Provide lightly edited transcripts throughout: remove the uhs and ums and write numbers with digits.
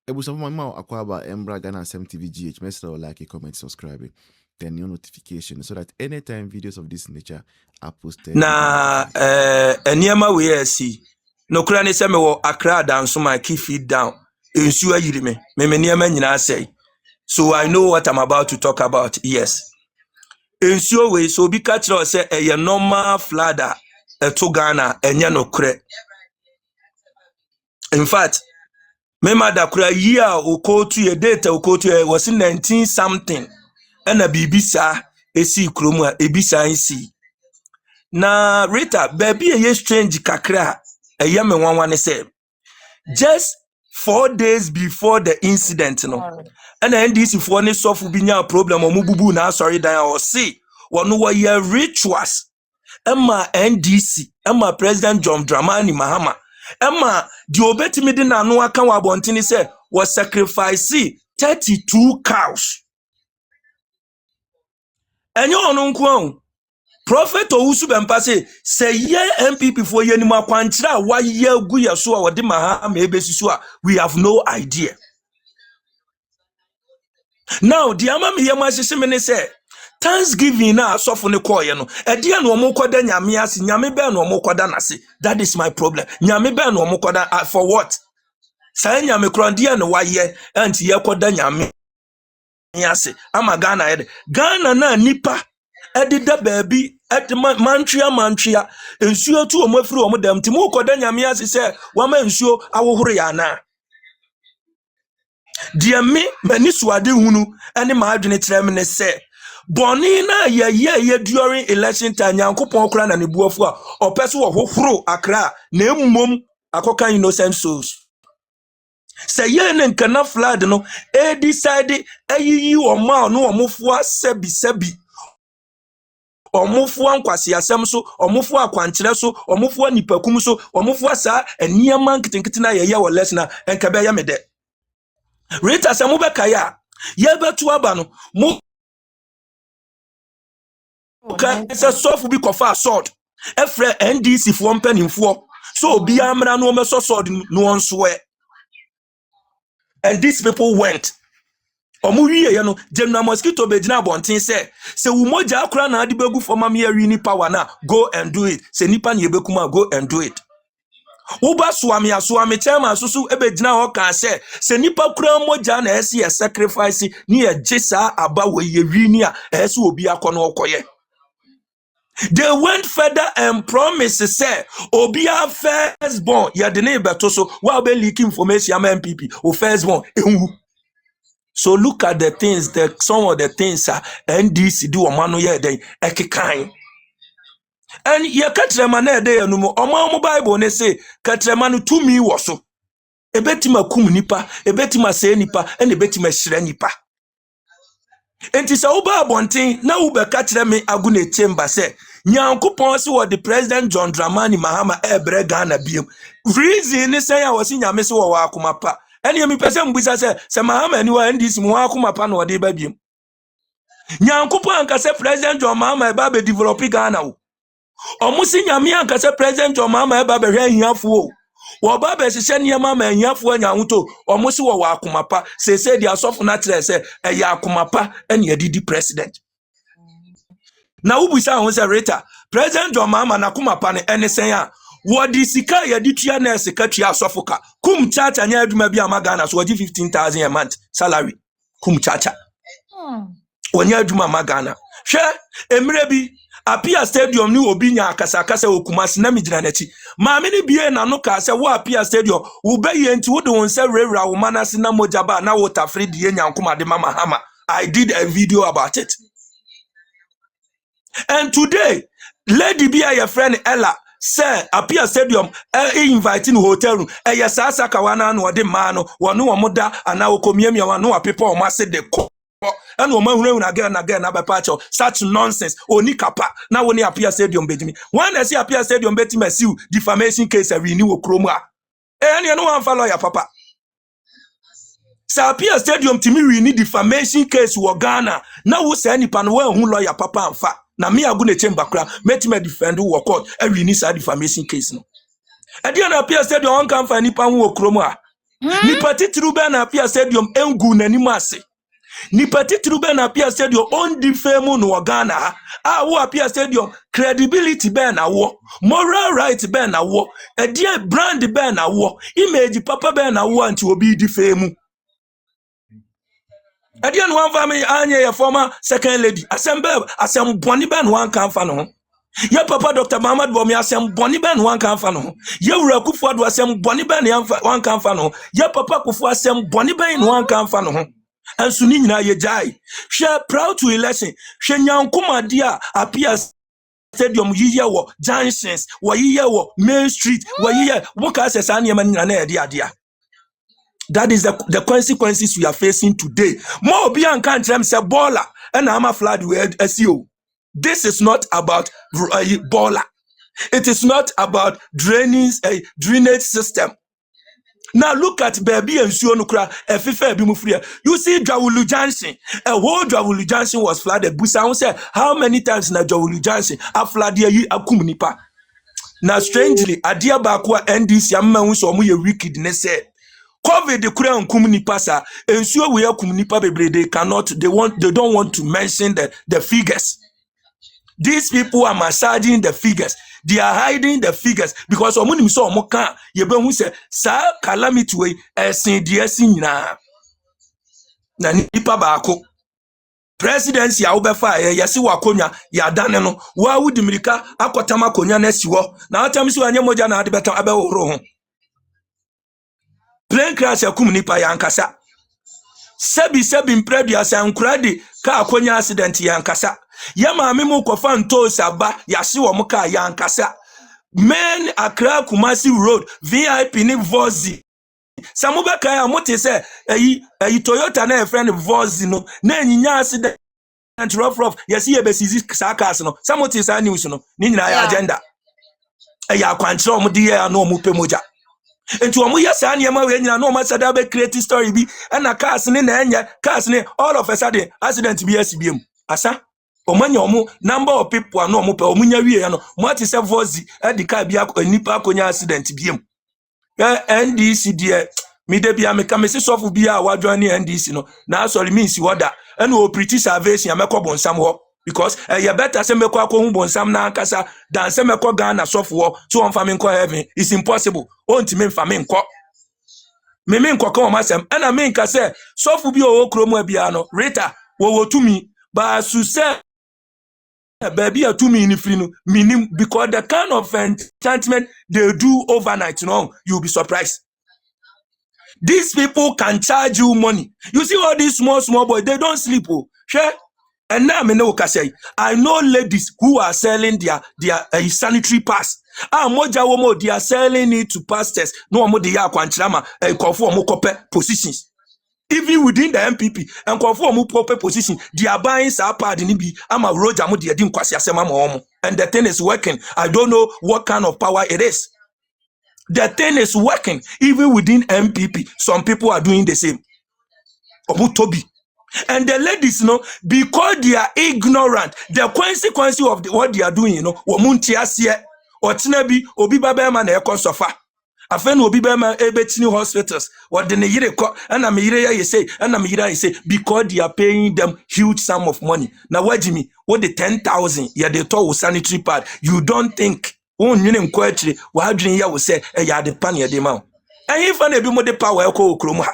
Ebusa mama akwaba Embra Ghana SMTV GH. Mesra like, comment, subscribe, turn your notification so that anytime videos of this nature are posted. Na eniema we see. No kura ne se me wo Accra down so my key feet down. Ensu ayiri me. Me niema nyina say. So I know what I'm about to talk about. Yes. Ensu we so bi ka kire say a normal flood to Ghana enye no kure. In fact, mema da kura year okotu ye data okotu was in 19 something. Ena bibisa esi kromu a ebisa nsi. Na Rita, baby a strange kakra a yame one say just 4 days before the incident no and NDC for any soft binya problem or mububu na sorry dan or see one no year rituals Emma NDC Emma President John Dramani Mahama Emma the obeti me na no aka wa bontini say was sacrifice 32 cows enyo ono nko Prophet Owusu Bempase say ye MPP for ye ni makwanchira wa ye gu ye so a wode Mahama ebesisu a we have no idea. Now the ama me ye mahye me ne say Thanksgiving na asofo ne koye no e de na omo koda nyame ase nyame be na omo koda nase. That is my problem. Nyame be na omo koda for what? Say nyame krondie na wa ye anti ye koda nyame ase ama Ghana na nipa edida baabi mantria ensuo tu omo afiri omo dam timu koda nyame ase se wama ensuo awohoro ya na dia me mani suade hunu ene ma adwene trem ne se boni na ye during election time yankopon kora na nebuafo a opese wo hohoro Accra na emmom akoka innocent souls. Say ye ne nkana flood no decide ayiyi oma no omofo sebi omofo ankwase asem so omofo akwankyere so omofo nipakum so omofo sa eniema nkitenkite na ye wo lesna enka be ya mede Rita se mo beka ya ye betu aba no mo ka se sofu bi kofa sword efre NDC fo mpanimfo so obi amra no meso sword no onso and these people went omuwiye ye no General Mosquito begina bontin se wo moja akura na ade begu for mama ye ni power na go and do it se nipa na yebekuma go and do it uba swami chairman susu ebegina ho kan se nipa kura moja na ese ye sacrifice ni ye gisa aba we ye wini a ese obi akono okoye. They went further and promised say obia firstborn ye de ne beto so wa be leak information am MPP o firstborn ehun. So look at the things that some of the things NDC do omano ye den ekekan. And ye katrema na ede enu mo omo Bible ne say katrema no tumi wo so. Ebetima kum nipa, ebetima se nipa, and ebetima hyira nipa. Enti sa uba abonten na ube katreme agune chamber say Nyankopon se wo the President John Dramani Mahama ebre Ghana biem. Reason ne say ya wasi nyame se wo akoma pa. Eni emi pese mbisa se Mahama ni wa NDC mu akoma pa na ode ba biem. Nyankopon anka se President John Mahama eba be develop Ghana o. Omusi nyame anka se President John Mahama eba be hwe ahiafo o. Wo ba be hye niam ma ahiafo anyanwoto omusi wo akoma pa se dia asofo na kire se eya akoma pa eni adidi president. Na ubusa ho se Rita President John Mahama na akoma pa ne enesen a wo di sika ya di tua na sika tua asofo ka kum chacha anya aduma bi amagana so wodi 15,000 a month salary kum chacha wonya aduma magana hwe emre bi Apia Stadium ni obi nya akasa Okumasi na migina nachi maame ni bie na no ka se wo Apia Stadium wo be ye nti wo de won se rewra wo manase na mojaba na wo tafre die nyankoma de mama hama. I did a video about it. And today lady bia your friend Ella say Apia Stadium inviting hotel room sasa kawana no de ma no wono omoda ana okomiamia wano apepa o mase de ko and woman again na pacho such nonsense oni kapa na woni Apia Stadium bedimi when I see Apia Stadium betima siu defamation case a renew okromu a and no one follow ya papa sa Apia Stadium timi renew defamation case wo Ghana na wo say nipa no wa hu lawyer papa amfa na me agune chamber kra metima defend wo court e renew sa defamation case no e dia na Apia Stadium on kan fa nipa hu okromu a Nipa titiri bɛ na apia stadium engu n'anim ase. Nipa titiri bɛ na apia stadium ondi fame no Ghana ha. Wo apia stadium credibility bɛ na wo, moral right bɛ na wo, ɛdeɛ brand bɛ na wo, image papa bɛ na wo anti obi di fame. Ɛdeɛ no one family anye your former second lady. Asem bɔne bɛ no one kan fa no ho. Ye papa Dr. Muhammad Bomi asem bɔne bɛ no one kan fa no ho. Ye wura Kufuor asem bɔne bɛ no one kan fa no ho. Ye papa Kufuor asem bɔne bɛ no one kan fa no ho. Ensu ni nyina ye jai. Hwe proud to election. Hwe nyankoma dia apia stadium yiye wo Johnsons, wo yiye wo Main Street, wo yiye wo ka asesa na nyina na ede adea. That is the consequences we are facing today. More beyond country say baller and I'm a flood with SEO. This is not about baller. It is not about drainage system. Now look at baby and Suonukra, a fifa bimufria. You see Jawulu Johnson, a whole Jawulu Johnson was flooded. Busan said, how many times na Jawulu Johnson a flooded ye a kumunipa? Now strangely, a dear bakwa NDC amount so muy wickedness said. COVID the Korean community passer and so we are community bebre they don't want to mention the figures. These people are massaging the figures. They are hiding the figures because omuni so omoka ye be hu say sa calamity we esin de esin nyina na nipa baako presidency a wo be fa ye yesi wakonya ya dane no wa wudi mirika akotama konya na si wo na atam si anye moja na ade beta abe woro ho. Plane crash akum nipa yankasa. Sebi mpredua sankrade ka akonya accident yankasa. Yama mimu kofa ntos aba yasi wo muka yankasa. Men Accra Kumasi Road VIP ni Vozi. Samubeka ya muti se eyi Toyota na friend Vozi no na nyinya accident rough yasi yebesizi sakas no. Samuti sa news no ni nyina ya agenda. Eya kwanchira omudi ya no omupe moja. Enti omu yesa niema we nyina no masada be create story bi na cars ni na enye cars ni all of a sudden accident bi SBM asa omanya omu number of people no omu pe omunya wie ya no mo ti se Vozi di car bi nipa akonya accident biem NDC die mi de bia me kamesi sofu bi a wadwan ni NDC no na sorry me si order and o pretty salvation ya mekọ nsam ho because you better say mekọ akọ hu nsam na akasa dan say mekọ Ghana sofu ho so on fa me nkọ heaven is impossible onti me fa me nkọ me nkọ ka o masem na me nka say sofu bi o kromu abia no Rita wo tumi ba su say baby atumi ni free no minim because the kind of enchantment they do overnight you'll be surprised. These people can charge you money. You see all these small boys, they don't sleep. Sure. And now I know ladies who are selling their sanitary pass. They are selling it to pastors. No more they are positions. Even within the MPP and conform proper position, they are buying sapad in Ibi. I'm a road and the thing is working. I don't know what kind of power it is. The thing is working even within MPP. Some people are doing the same. And the ladies, because they are ignorant, the consequence of what they are doing, or tinabi obi babema na ekon sofa. Afen obi babema ebetini hospitals. What the yire ko and am yire say and am yire say because they are paying them huge sum of money. Now what Jimmy? What the 10,000? Yeah, they told sanitary pad. You don't think? Oh, you name quite what dream ya will say ya the pan ya demand. And if I be more the power ko kroma.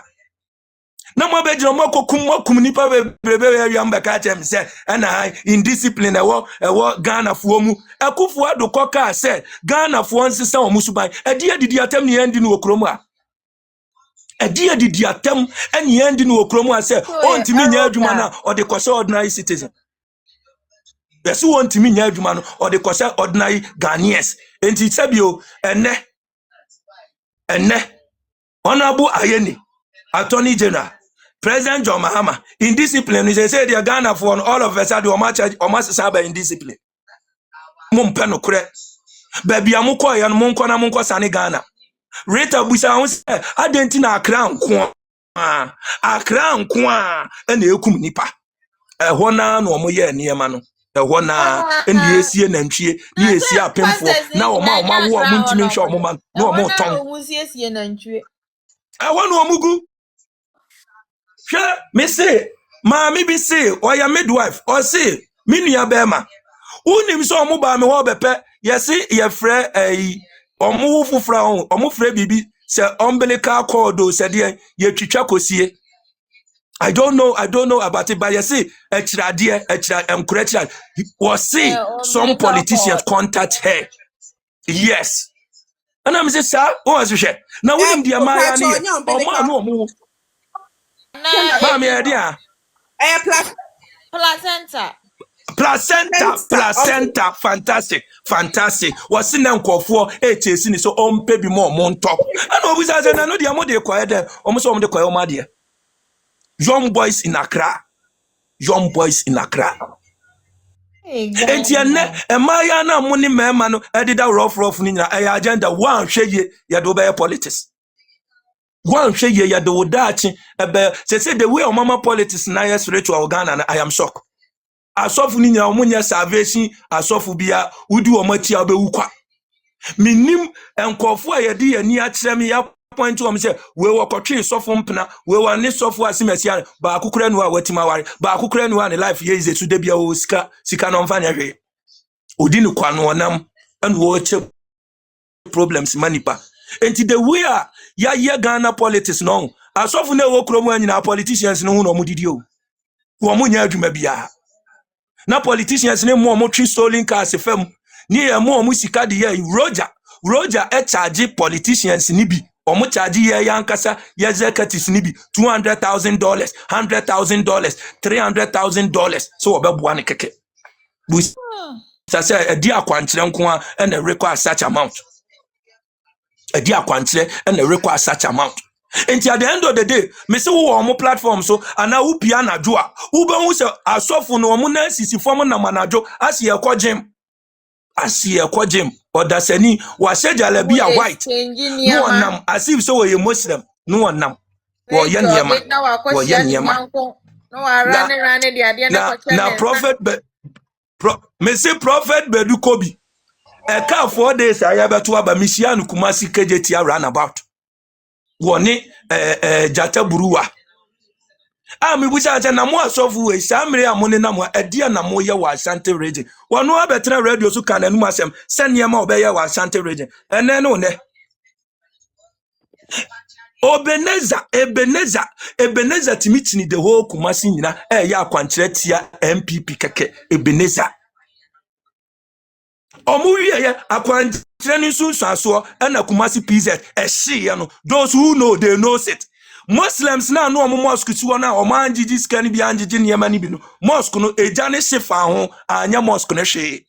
No more bedroom more nipa brebe yamba katem say and I indiscipline a war Ghana fuomu a kufu do koka say Ghana for one sister or musubai a dear did you attempt the ending of kroma. A dear did you attempt any ending of kroma say on to me jumana or the kosa ordinary citizen. Yes, who want to me jumano or the kosa ordinary Ghanaians. And it's sabio and Honorable Ayeni, Attorney General, President John Mahama, indiscipline. They say they are Ghana for all of us. Or much saba indiscipline. Mumpeno kure. Baby amuko ya munko na munko sani Ghana. Rita busa unse. Adentina akran kwa. Akran kwa. Ene yokum nipa. Hona no moye niyemano. Hona ene yesie nantwie. Ni yesie apemfo. Na oma wo muntimi nhwe omoma. Na omo ton. I want omugu. Sure, me say, Mammy be say, or your midwife, or say, Minia Bema. Unim so muba me wo bepe, yesi ye frɛ omu fufra on, omu frɛ bibi se umbilical cord o se de ye twitwa kosie. I don't know about it, but yesi echirade encourage was see some politicians contact her. Yes. And I'm say sir, what was she? Now unim dia maya ni omu anu omu. Na Ma me dia. Placenta, fantastic. What's in nkofo chasing so on baby more monto. And what was I know the amode quiet there, almost on the quiet madia. Young boys in Accra. Entienne, and Maya na money man, edit rough nina, a agenda one shade ya do by politics. One shade ya do that, say the way of mama politics na spiritual Ghana, and I am shocked. Asofu ni nyina omunya salvation asofu bia wudi omati abewukwa minim enkofo ayede yani akyerem ya point om say we wokotwe sofo mpena we wane sofo asimasian ba akukura nu a watima ware ba akukura nu a ne life ye izetu de bia o sika no mfa ne hwe odi ne kwano onam and wo che problems manipa enti the way ya ye Ghana politics no asofu na wo kromu anyina politicians no hu no mudidi o wo munya adwuma bia na politicians ne mo twi stolen cars fam ni ye mo sika de ye Roger charge politicians ni bi omo charge ye yankasa ye executives ni bi $200,000 $100,000 $300,000 so obeboa ne keke bu say e di akwankyere nko a and require such amount And at the end of the day, me say wo on platform so ana wo pia na jo a wo be hu se asofo no mo na sisi form na manajo asi e ko gym odasani wa shejala bia white no onam asif so we Muslim no onam wo ye niema na prophet me say prophet bedu kobi e ka 4 days ayabeto aba misianu kumasi kejeti run about woni jata buruwa mi busa aja na mo asofu we samre amone na mo edia na mo ye wa Ashanti region wono abetra radio so kan anu asem senia ma obeye wa Ashanti region ene no ne Ebenezer timitini the whole Kumasi nyina ya akwankyere tia MPP keke Ebenezer omuwie ya akwankyere ni sunsu aso na Kumasi PZ ehye no those who know they know it. Muslims na no mosque ti wona o man jiji scan bi anjiji niema ni bi no mosque no eja ne shefa ho anya mosque ne hwe.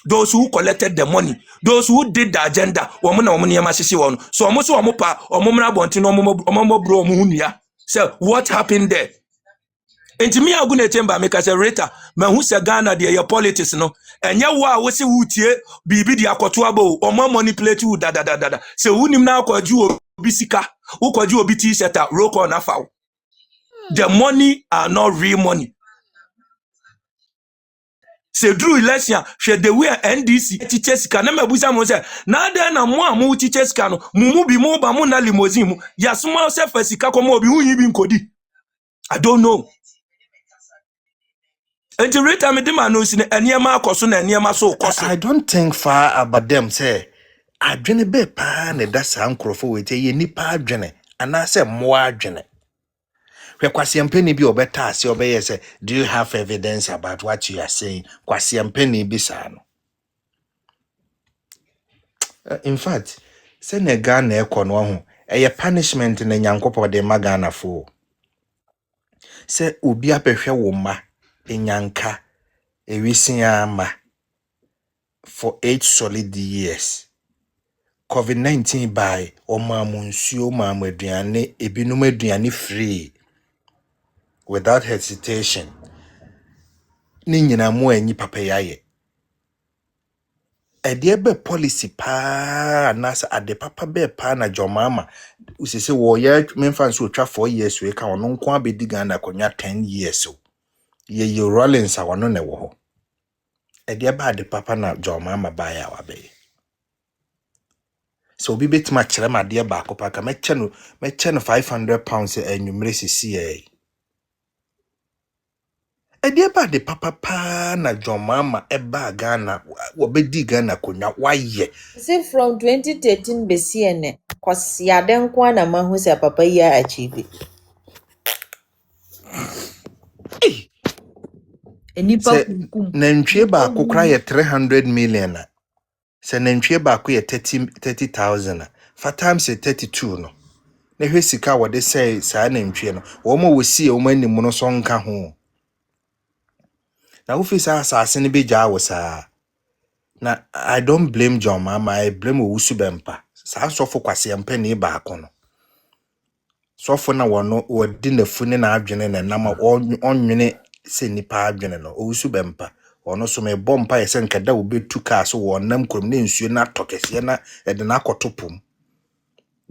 Those who collected the money, those who did the agenda, woman or money masisi one. So almost a mopa or momra bonti no momo bro munia. So what happened there? And to me, I'm going to chamber make us a rater. Man who say Ghana the your politics no. And ya wa we say wutie bibi di akotoabo or more manipulate you da. So unim na kwaju obisika, who kwaju obi t-shirt rock on afao. The money are not real money. Se drew election she the way NDC teachers can na mabusa mo say na da na mo amu teachers can no mumu bi mo ba mo na limousine mu yasuma se fasika ko mo bi hu bi nkodi. I don't know. Enti rate me dem no si eniema akoso na eniema so koso. I don't think far about them say adwene be pa na da sa nkrofo we te ye nipa adwene ana se mo adwene. Kwasiampeni bi obeta ase obeye say do you have evidence about what you are saying? Kwasiampeni bi sa no. In fact, say ne Ghana ekono ho eye punishment na nyankopɔ de ma Ghana fo. Say obi apehwe wo ma enyanka ewisin ama for 8 solid years. COVID-19 by omamunsuo mamuaduane ebinum aduane free without hesitation. Ni nyina mo anyi papa yaye. Ede be policy pa nasa ade papa be pa na jomama usese wo ye memfa nso twa 4 years we ka ono nko abedi Ghana konya 10 years so ye Rollins a wono ne wo ho. Ede ba ade papa na jomama ba ya wabe. So obi betima kyerɛ ma de ba ko pa ka mekyɛ no £500 anwumre sisi Ede ba de papa pa na John Mama eba Ghana wobedi Ghana konya waye. See, from 2013 besiene, cause ya den kwana mahu se papa ya achieve. Enipa Se kunkum. nantwie ba ko kra ye 300 million. Se nantwie ba ko ye 30,000. For times 32 no. Na hwe sika wode say saa nantwie no. Wo mo wosi e wo anim no so nka ho. Na wo fi saa asase ne beja wo saa. Na I don't blame John Mama, I blame Owusu Bempa. Saa sofo kwase mpa ne ba ko no. Sofo na wono wodi nafune na adwene na nam onwene se nipa adwene no. Owusu Bempa. Ono so me bompa ye se nkada wo betu ka so wonam krom ne nsuo na tokese na ede na akotopom.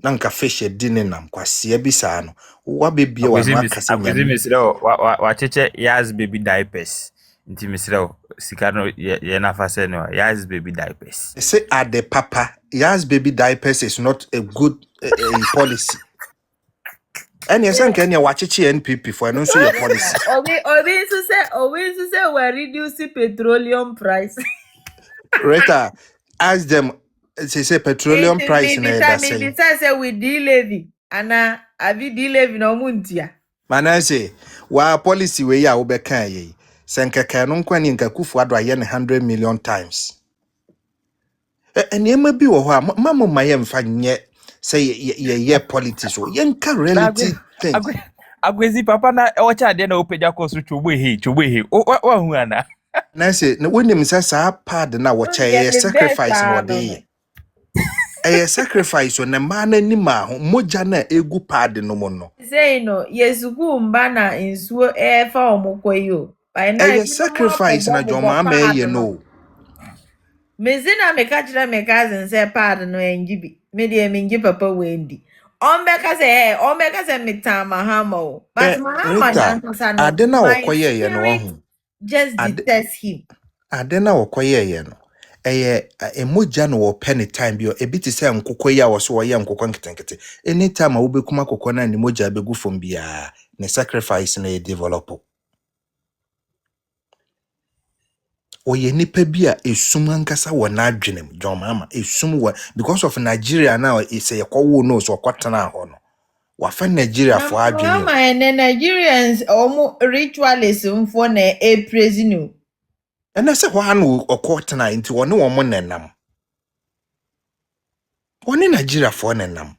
Na nka fish di ne nam kwase bi saa no. Wa bebie wa no akase nyame. Akwezi misreo wa cheche Yaz baby diapers. Nti misreo sika no ye na fa se no Yaz baby diapers. Say at the papa, Yaz baby diapers is not a good policy. And yes, can you watch NPP for no so your policy? Obi say we reduce petroleum price. Rita, ask them. Say petroleum price na that say. Say we de-levy. Ana abi de-levy na omuntia. Man say, wa policy we ya obeka ye. Senkeka no kwani nka kufu ado aye 100 million times. Eniema bi wo ho a mama mayem fa nye say ye politics o. Ye nka reality thing. Akwezi papa na ocha de na opeja koso chogbe wa hu ana. Na say na wonim say sa pad na wo che sacrifice no de ye. Sacrifice on the man ni ma moja na egu pad no mo no. Say no, yesuku mba na nsuo fa omukweyo. Sacrifice na John Mama ye no. Mezina me kachira me cousin say pad no enjibi. Me de me ngi papa wendi. Ombeka say me tama hamo. But Mahama nyansa no. Adena okoye ye no ho. Just detest him. Adena okoye ye no. Emoja no wo penny time bi o ebi ti say nkokọ ya wo so wo ye nkokọ nketenkete. Anytime wo bekuma kokọ na ni moja begu fom bia ne sacrifice na e develop. Oye nipa bia esum ankasa wo na adwenem John Mama esum wo because of Nigeria now is a yakwo no so kwatana ho no wa fa Nigeria for adwenem Mama and Nigerians omo ritualists mfo na e praise no ena se ho anu okwatana nti woni wo mo nenam woni Nigeria for nenam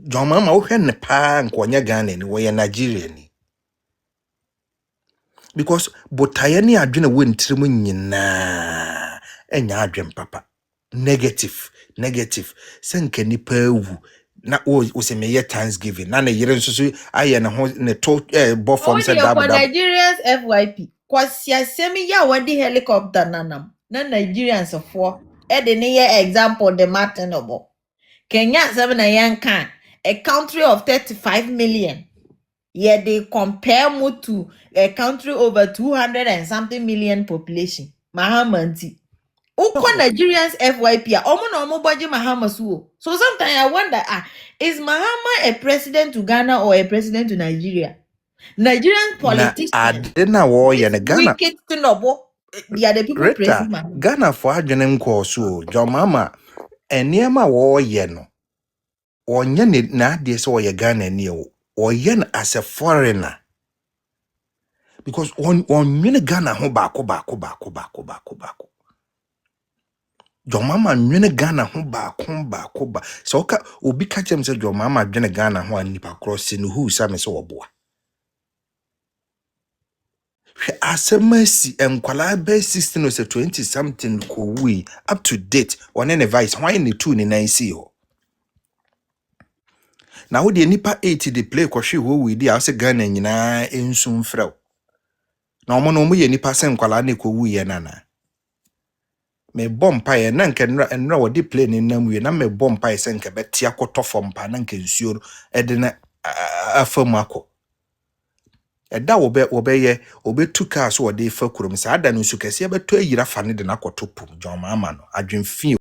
John Mama wo hwe ne pa nkonya Ghana ni wo ye Nigeria ni because botaye ni adwene wo ntirim nyina enya adwen papa negative senke nipa ewu na wo se meye Thanksgiving na yere nso aye ne ho ne to bo form se dab Nigerians FYP kwasia semi ya wadi helicopter nanam na Nigerians for de ne ye example the Martinobo Kenya 7 na yanka a country of 35 million. Yeah, they compare mu to a country over 200 and something million population. Mahamanti. Uko Nigerians FYP. Omo budget Mahama suo. So sometimes I wonder, is Mahama a president to Ghana or a president to Nigeria? Nigerian politicians. Adena wo ye ne Ghana. Wicked to know. They are the people praising Mahama. Ghana for adwene nko so John Mama eniema wo ye no. Onye ne na de so ye Ghana ni o. Oyen as a foreigner because on nwene Ghana ho baako John Mama nwene Ghana ho baako so oka obi ka chem se John Mama nwene Ghana ho anipa cross no who say so oboa asemasi enkwala be 16 or 20 something ko we up to date on any vice why ni 2 ni 9 see ho. Na wo de nipa 80 de play kwhwe ho we di ase Ghana nyina ensum frɛw na omo no mo ye nipa sen kwala na ko wu ye nana me bompa ye na nke nra wo de play ni nam we na me bompa ye sen ke betia kotofo mpa na nke nsuo e de na afam akọ eda wo be ye obetu car so wo de fa kurom sa ada no su kese beto ayira fa ne de na kotopum John Mama no adwemfi